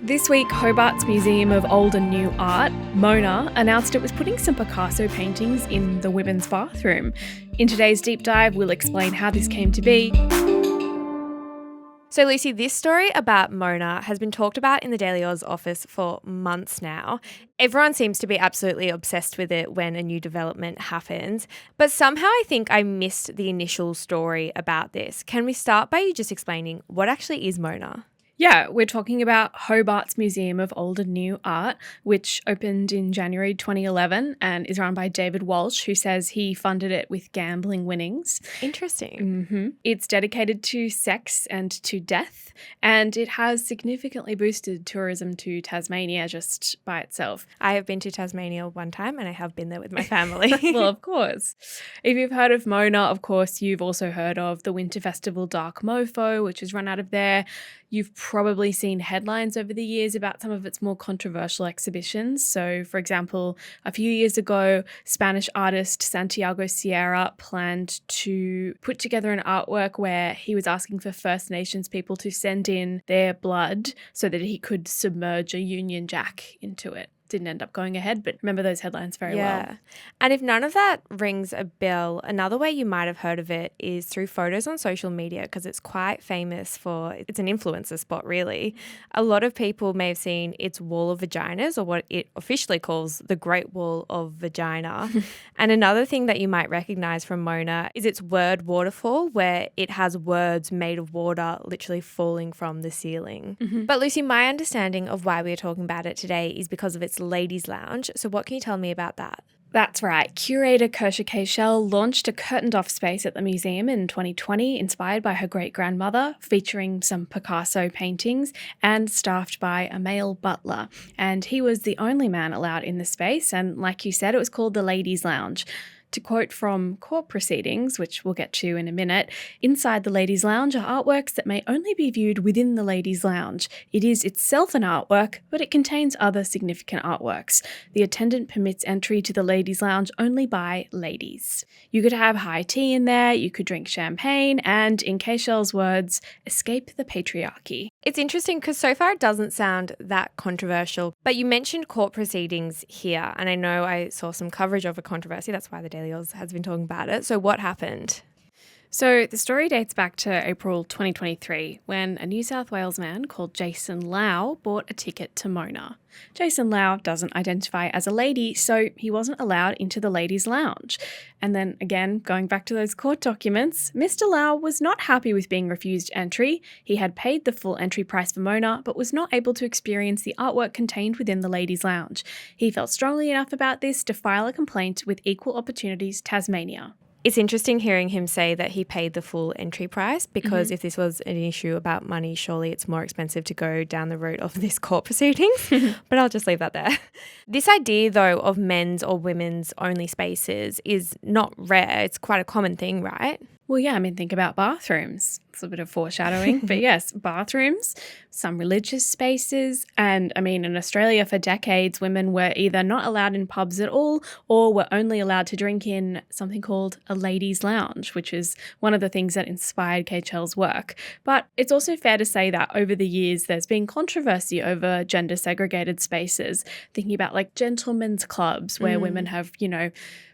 This week, Hobart's Museum of Old and New Art, Mona, announced it was putting some Picasso paintings in the women's bathroom. In today's deep dive, we'll explain how this came to be. So, Lucy, this story about Mona has been talked about in the Daily Aus office for months now. Everyone seems to be absolutely obsessed with it when a new development happens. But somehow I think I missed the initial story about this. Can we start by you just explaining what actually is Mona? Yeah, we're talking about Hobart's Museum of Old and New Art, which opened in January 2011 and is run by David Walsh, who says he funded it with gambling winnings. Interesting. It's dedicated to sex and to death, and it has significantly boosted tourism to Tasmania just by itself. I have been to Tasmania one time and I have been there with my family. Well, of course. If you've heard of Mona, of course, you've also heard of the Winter Festival Dark Mofo, which is run out of there. You've probably seen headlines over the years about some of its more controversial exhibitions. So, for example, a few years ago, Spanish artist Santiago Sierra planned to put together an artwork where he was asking for First Nations people to send in their blood so that he could submerge a Union Jack into it. Didn't end up going ahead, but remember those headlines very well. And if none of that rings a bell, another way you might have heard of it is through photos on social media, because it's quite famous for, it's an influencer spot really. A lot of people may have seen its wall of vaginas, or what it officially calls the Great Wall of Vagina. And another thing that you might recognize from Mona is its word waterfall, where it has words made of water literally falling from the ceiling. But Lucy, my understanding of why we are talking about it today is because of its ladies' lounge. So what can you tell me about that? That's right. Curator Kirsha K-Shell launched a curtained-off space at the museum in 2020, inspired by her great-grandmother, featuring some Picasso paintings and staffed by a male butler. And he was the only man allowed in the space, and like you said, it was called the Ladies' Lounge. To quote from court proceedings, which we'll get to in a minute, inside the Ladies' Lounge are artworks that may only be viewed within the Ladies' Lounge. It is itself an artwork, but it contains other significant artworks. The attendant permits entry to the Ladies' Lounge only by ladies. You could have high tea in there, you could drink champagne, and, in K-Shell's words, escape the patriarchy. It's interesting because so far it doesn't sound that controversial, but you mentioned court proceedings here, and I know I saw some coverage of a controversy. That's why the Daily Aus has been talking about it. So what happened? So the story dates back to April 2023 when a New South Wales man called Jason Lau bought a ticket to Mona. Jason Lau doesn't identify as a lady, so he wasn't allowed into the ladies' lounge. And then again, going back to those court documents, Mr. Lau was not happy with being refused entry. He had paid the full entry price for Mona, but was not able to experience the artwork contained within the ladies' lounge. He felt strongly enough about this to file a complaint with Equal Opportunities Tasmania. It's interesting hearing him say that he paid the full entry price, because if this was an issue about money, surely it's more expensive to go down the route of this court proceedings. But I'll just leave that there. This idea, though, of men's or women's only spaces is not rare. It's quite a common thing, right? Well, yeah, I mean, think about bathrooms. It's a bit of foreshadowing, but yes, bathrooms, some religious spaces, and I mean, in Australia for decades, women were either not allowed in pubs at all or were only allowed to drink in something called a ladies' lounge, which is one of the things that inspired K-Shell's work. But it's also fair to say that over the years, there's been controversy over gender segregated spaces, thinking about like gentlemen's clubs where women have,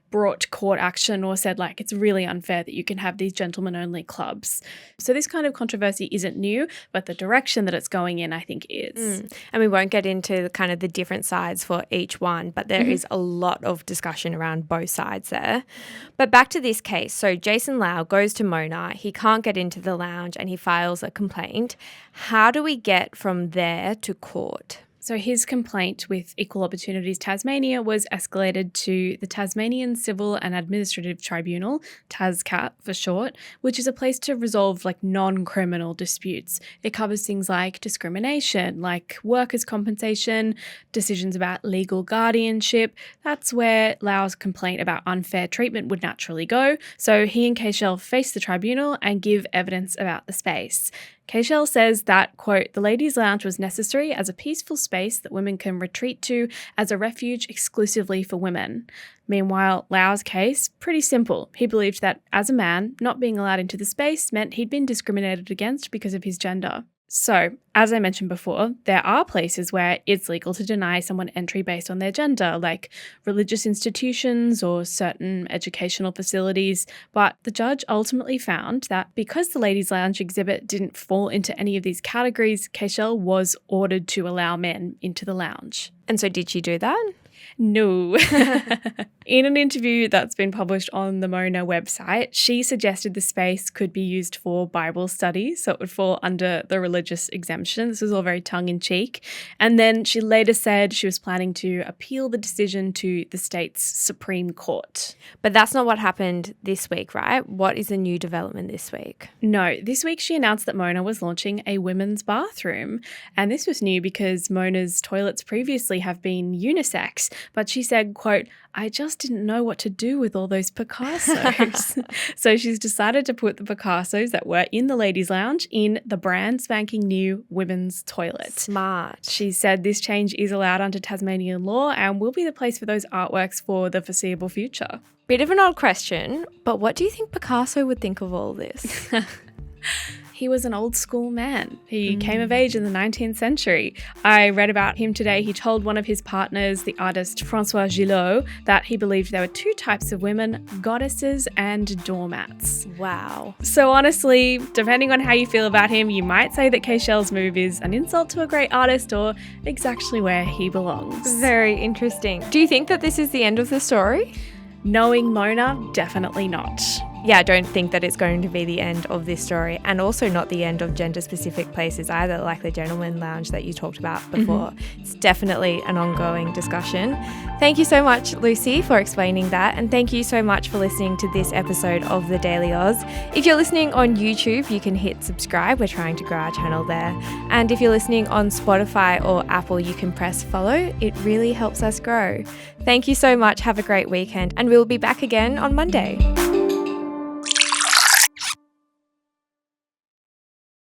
brought court action or said like it's really unfair that you can have these gentlemen-only clubs. So this kind of controversy isn't new, but the direction that it's going in, I think, is. And we won't get into kind of the different sides for each one, but there is a lot of discussion around both sides there. But back to this case. So Jason Lau goes to Mona, he can't get into the lounge and he files a complaint. How do we get from there to court? So his complaint with Equal Opportunities Tasmania was escalated to the Tasmanian Civil and Administrative Tribunal, TASCAT for short, which is a place to resolve like non-criminal disputes. It covers things like discrimination, like workers' compensation, decisions about legal guardianship. That's where Lau's complaint about unfair treatment would naturally go. So he and K-Shell face the tribunal and give evidence about the space. K-Shell says that, quote, the ladies' lounge was necessary as a peaceful space that women can retreat to as a refuge exclusively for women. Meanwhile, Lau's case, pretty simple. He believed that as a man, not being allowed into the space meant he'd been discriminated against because of his gender. So, as I mentioned before, there are places where it's legal to deny someone entry based on their gender, like religious institutions or certain educational facilities. But the judge ultimately found that because the Ladies' Lounge exhibit didn't fall into any of these categories, Keishel was ordered to allow men into the lounge. And so did she do that? No. In an interview that's been published on the Mona website, she suggested the space could be used for Bible studies, so it would fall under the religious exemption. This was all very tongue-in-cheek. And then she later said she was planning to appeal the decision to the state's Supreme Court. But that's not what happened this week, right? What is the new development this week? No, this week she announced that Mona was launching a women's bathroom. And this was new because Mona's toilets previously have been unisex. But she said, quote, "I just didn't know what to do with all those Picassos." So she's decided to put the Picassos that were in the Ladies' Lounge in the brand spanking new women's toilet. Smart. She said this change is allowed under Tasmanian law and will be the place for those artworks for the foreseeable future. Bit of an odd question, but what do you think Picasso would think of all this? He was an old school man. He came of age in the 19th century. I read about him today. He told one of his partners, the artist Francois Gillot, that he believed there were two types of women, goddesses and doormats. Wow. So honestly, depending on how you feel about him, you might say that Keishel's move is an insult to a great artist or exactly where he belongs. Very interesting. Do you think that this is the end of the story? Knowing Mona, definitely not. Yeah, I don't think that it's going to be the end of this story, and also not the end of gender-specific places either, like the Gentleman Lounge that you talked about before. It's definitely an ongoing discussion. Thank you so much, Lucy, for explaining that, and thank you so much for listening to this episode of the Daily Aus. If you're listening on YouTube, you can hit subscribe. We're trying to grow our channel there. And if you're listening on Spotify or Apple, you can press follow. It really helps us grow. Thank you so much. Have a great weekend, and we'll be back again on Monday.